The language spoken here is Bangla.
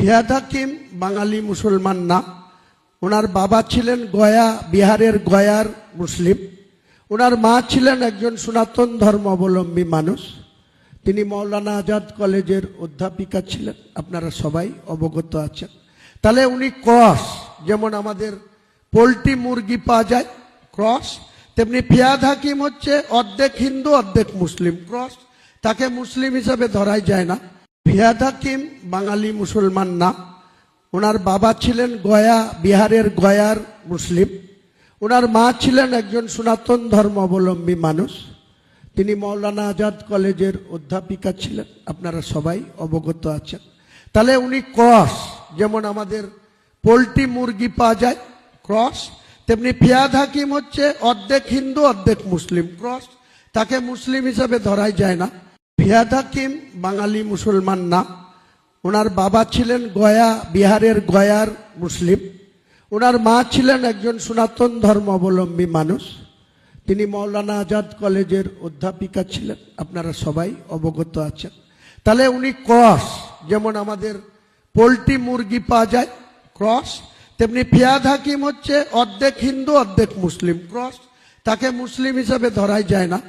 ফিয়াদ হাকিম বাঙালি মুসলমান না। ওনার বাবা ছিলেন গয়া, বিহারের গয়ার মুসলিম। ওনার মা ছিলেন একজন সনাতন ধর্মাবলম্বী মানুষ। তিনি মৌলানা আজাদ কলেজের অধ্যাপিকা ছিলেন, আপনারা সবাই অবগত আছেন। তাহলে উনি ক্রস, যেমন আমাদের পোলট্রি মুরগি পাওয়া যায় ক্রস, তেমনি ফিয়াদ হাকিম হচ্ছে অর্ধেক হিন্দু অর্ধেক মুসলিম ক্রস। তাকে মুসলিম হিসাবে ধরাই যায় না। ফিয়াদ হাকিম বাঙালি মুসলমান না। ওনার বাবা ছিলেন গয়া, বিহারের গয়ার মুসলিম। ওনার মা ছিলেন একজন সনাতন ধর্মাবলম্বী মানুষ। তিনি মৌলানা আজাদ কলেজের অধ্যাপিকা ছিলেন, আপনারা সবাই অবগত আছেন। তাহলে উনি ক্রস, যেমন আমাদের পোলট্রি মুরগি পাওয়া যায় ক্রস, তেমনি ফিয়াদ হাকিম হচ্ছে অর্ধেক হিন্দু অর্ধেক মুসলিম ক্রস। তাকে মুসলিম হিসাবে ধরাই যায় না। ফিয়াদ হাকিম বাঙালি মুসলমান না। ওনার বাবা ছিলেন গয়া, বিহারের গয়ার মুসলিম। ওনার মা ছিলেন একজন সনাতন ধর্মাবলম্বী মানুষ। তিনি মৌলানা আজাদ কলেজের অধ্যাপিকা ছিলেন, আপনারা সবাই অবগত আছেন। তাহলে উনি ক্রস, যেমন আমাদের পোলট্রি মুরগি পাওয়া যায় ক্রস, তেমনি ফিয়াদ হাকিম হচ্ছে অর্ধেক হিন্দু অর্ধেক মুসলিম ক্রস। তাকে মুসলিম হিসাবে ধরাই যায় না।